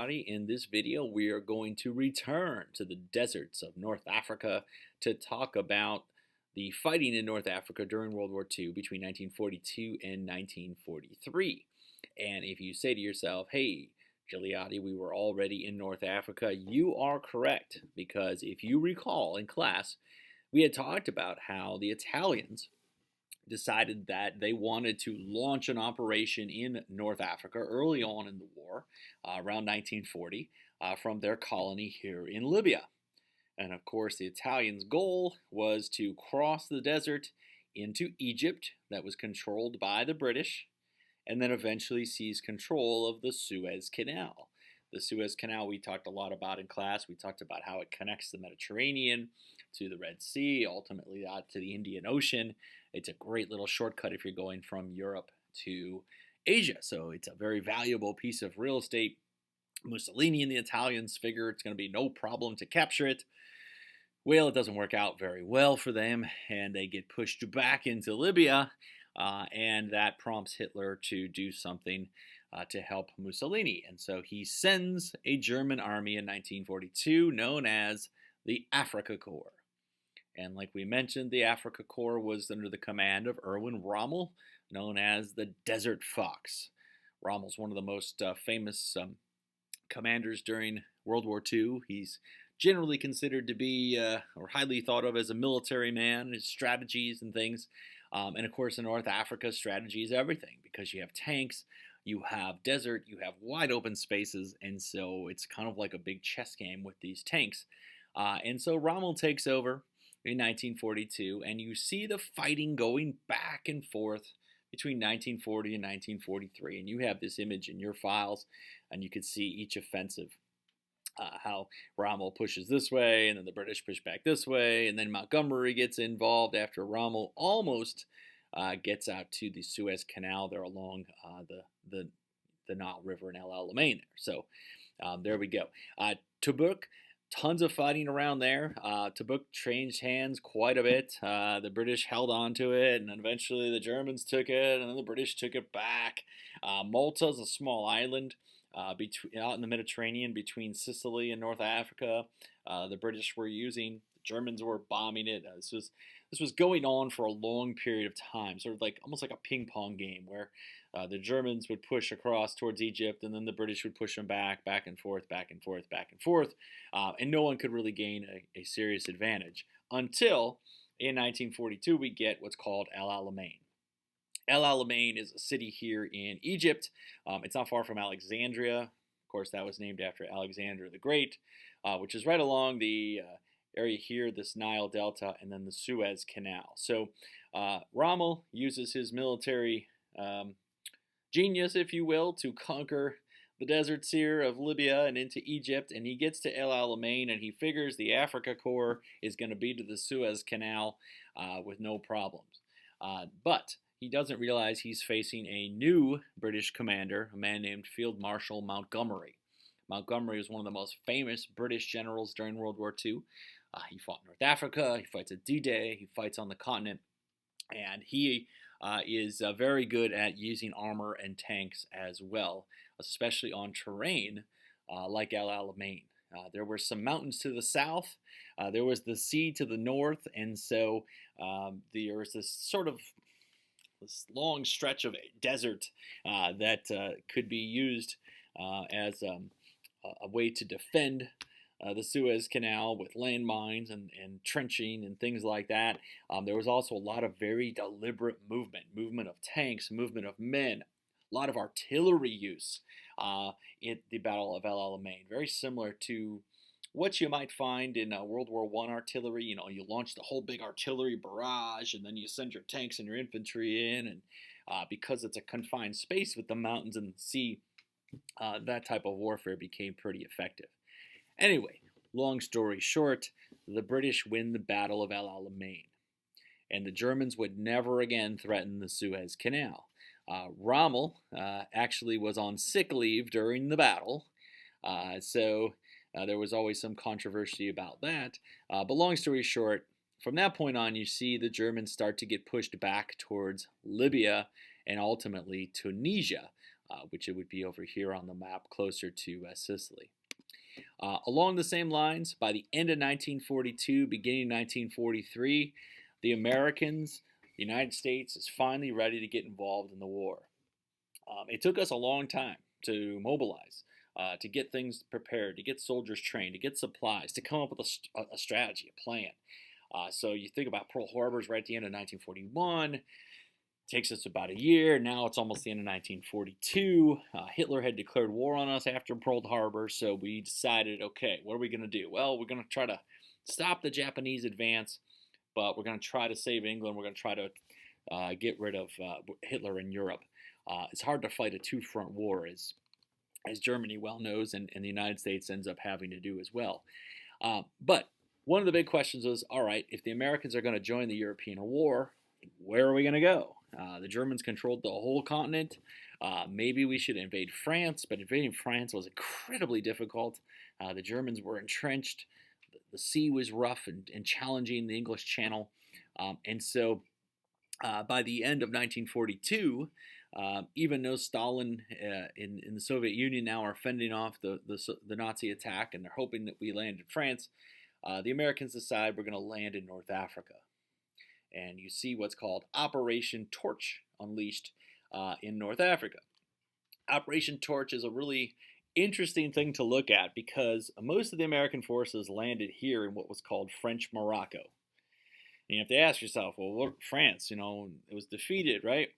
everybody. In this video, we are going to return to the deserts of North Africa to talk about the fighting in North Africa during World War II between 1942 and 1943. And if you say to yourself, hey, Gigliotti, we were already in North Africa, you are correct. Because if you recall in class, we had talked about how the Italians decided that they wanted to launch an operation in North Africa early on in the war, around 1940, from their colony here in Libya. And of course, the Italians' goal was to cross the desert into Egypt, that was controlled by the British, and then eventually seize control of the Suez Canal. The Suez Canal we talked a lot about in class. We talked about how it connects the Mediterranean to the Red Sea, ultimately out to the Indian Ocean. It's a great little shortcut if you're going from Europe to Asia. So it's a very valuable piece of real estate. Mussolini and the Italians figure it's going to be no problem to capture it. Well, it doesn't work out very well for them, and they get pushed back into Libya, and that prompts Hitler to do something to help Mussolini. And so he sends a German army in 1942 known as the Afrika Korps. And like we mentioned, the Afrika Korps was under the command of Erwin Rommel, known as the Desert Fox. Rommel's one of the most famous commanders during World War II. He's generally considered to be, or highly thought of as a military man, his strategies and things. And of course, in North Africa, strategy is everything because you have tanks, you have desert, you have wide open spaces, and so it's kind of like a big chess game with these tanks. And so Rommel takes over in 1942, and you see the fighting going back and forth between 1940 and 1943. And you have this image in your files, and you can see each offensive, how Rommel pushes this way, and then the British push back this way, and then Montgomery gets involved after Rommel almost gets out to the Suez Canal there along the Nile River in El Alamein there. So there we go. Tobruk. Tons of fighting around there. Tobruk changed hands quite a bit. The British held on to it, and then eventually the Germans took it, and then the British took it back. Malta is a small island out in the Mediterranean between Sicily and North Africa. The British were using, the Germans were bombing it. This was going on for a long period of time, sort of like almost like a ping pong game where the Germans would push across towards Egypt, and then the British would push them back and forth, back and forth, back and forth, and no one could really gain a serious advantage until in 1942 we get what's called El Alamein. El Alamein is a city here in Egypt. It's not far from Alexandria. Of course, that was named after Alexander the Great, which is right along the area here, this Nile Delta, and then the Suez Canal. So Rommel uses his military genius, if you will, to conquer the deserts here of Libya and into Egypt, and he gets to El Alamein, and he figures the Afrika Korps is going to be to the Suez Canal with no problems. But he doesn't realize he's facing a new British commander, a man named Field Marshal Montgomery. Montgomery is one of the most famous British generals during World War II. He fought in North Africa, he fights at D-Day, he fights on the continent, and he is very good at using armor and tanks as well, especially on terrain like El Alamein. There were some mountains to the south, there was the sea to the north, and so there was this long stretch of desert that could be used as a way to defend the Suez Canal with landmines and trenching and things like that. There was also a lot of very deliberate movement of tanks, movement of men, a lot of artillery use in the Battle of El Alamein. Very similar to what you might find in World War I artillery. You know, you launch the whole big artillery barrage, and then you send your tanks and your infantry in, and because it's a confined space with the mountains and the sea, that type of warfare became pretty effective. Anyway, long story short, the British win the Battle of El Alamein, and the Germans would never again threaten the Suez Canal. Rommel actually was on sick leave during the battle, so there was always some controversy about that. But long story short, from that point on, you see the Germans start to get pushed back towards Libya and ultimately Tunisia. which it would be over here on the map closer to Sicily. Along the same lines, by the end of 1942, beginning 1943, the Americans, the United States, is finally ready to get involved in the war. It took us a long time to mobilize, to get things prepared, to get soldiers trained, to get supplies, to come up with a strategy, a plan. So you think about Pearl Harbor's right at the end of 1941. Takes us about a year. Now it's almost the end of 1942. Hitler had declared war on us after Pearl Harbor, so we decided, okay, what are we going to do? Well, we're going to try to stop the Japanese advance, but we're going to try to save England. We're going to try to get rid of Hitler in Europe. It's hard to fight a two-front war, as Germany well knows, and the United States ends up having to do as well. But one of the big questions was, all right, if the Americans are going to join the European war, where are we going to go? The Germans controlled the whole continent. Maybe we should invade France, but invading France was incredibly difficult. The Germans were entrenched. The sea was rough and challenging the English Channel. And so by the end of 1942, even though Stalin in the Soviet Union now are fending off the Nazi attack, and they're hoping that we land in France, the Americans decide we're going to land in North Africa. And you see what's called Operation Torch unleashed in North Africa. Operation Torch is a really interesting thing to look at because most of the American forces landed here in what was called French Morocco. And you have to ask yourself, well, what France? It was defeated, right?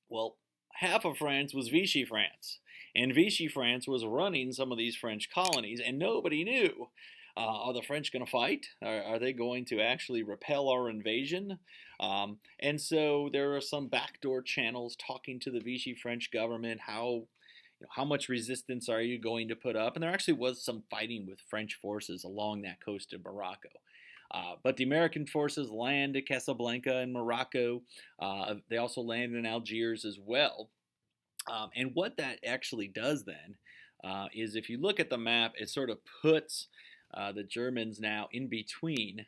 Well, half of France was Vichy France. And Vichy France was running some of these French colonies, and nobody knew. Are the French going to fight? Are they going to actually repel our invasion? And so there are some backdoor channels talking to the Vichy French government. How much resistance are you going to put up? And there actually was some fighting with French forces along that coast of Morocco. But the American forces land at Casablanca in Morocco. They also land in Algiers as well. And what that actually does then is, if you look at the map, it sort of puts the Germans now in between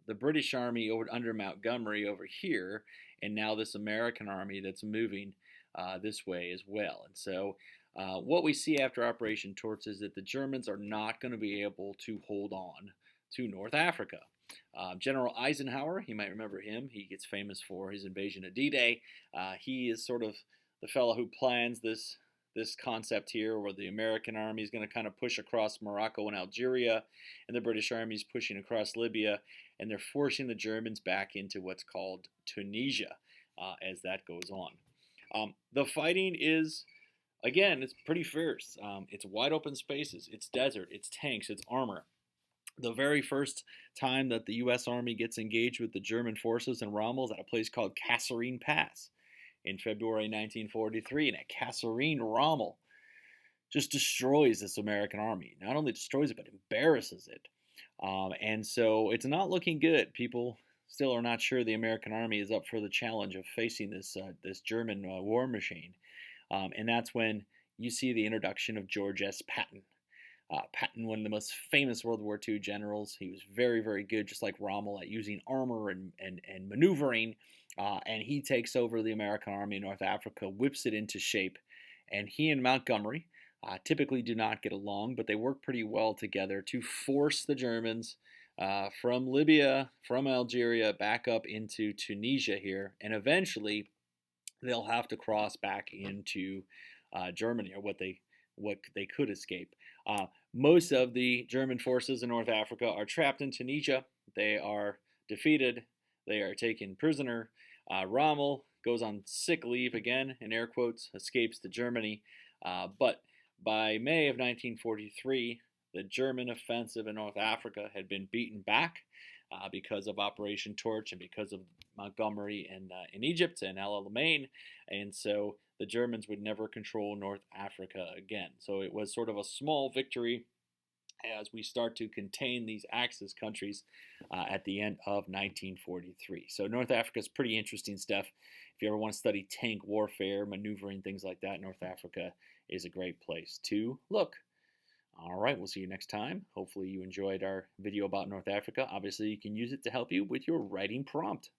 the British army under Montgomery over here, and now this American army that's moving this way as well. And so what we see after Operation Torch is that the Germans are not going to be able to hold on to North Africa. General Eisenhower, you might remember him. He gets famous for his invasion of D-Day. He is sort of the fellow who plans this concept here, where the American army is going to kind of push across Morocco and Algeria, and the British army is pushing across Libya, and they're forcing the Germans back into what's called Tunisia as that goes on. The fighting is, again, it's pretty fierce. It's wide open spaces, it's desert, it's tanks, it's armor. The very first time that the U.S. Army gets engaged with the German forces in Rommel is at a place called Kasserine Pass in February 1943, and at Kasserine, Rommel just destroys this American army. Not only destroys it, but embarrasses it. And so it's not looking good. People still are not sure the American army is up for the challenge of facing this German war machine. And that's when you see the introduction of George S. Patton. Patton, one of the most famous World War II generals. He was very, very good, just like Rommel, at using armor and maneuvering. And he takes over the American army in North Africa, whips it into shape. And he and Montgomery typically do not get along, but they work pretty well together to force the Germans from Libya, from Algeria, back up into Tunisia here. And eventually, they'll have to cross back into Germany, or what they could escape. Most of the German forces in North Africa are trapped in Tunisia. They are defeated. They are taken prisoner. Rommel goes on sick leave again, in air quotes, escapes to Germany. But by May of 1943, the German offensive in North Africa had been beaten back because of Operation Torch and because of Montgomery in Egypt and Alamein. And so the Germans would never control North Africa again. So it was sort of a small victory as we start to contain these Axis countries at the end of 1943. So North Africa is pretty interesting stuff. If you ever want to study tank warfare, maneuvering, things like that, North Africa is a great place to look. All right, we'll see you next time. Hopefully you enjoyed our video about North Africa. Obviously, you can use it to help you with your writing prompt.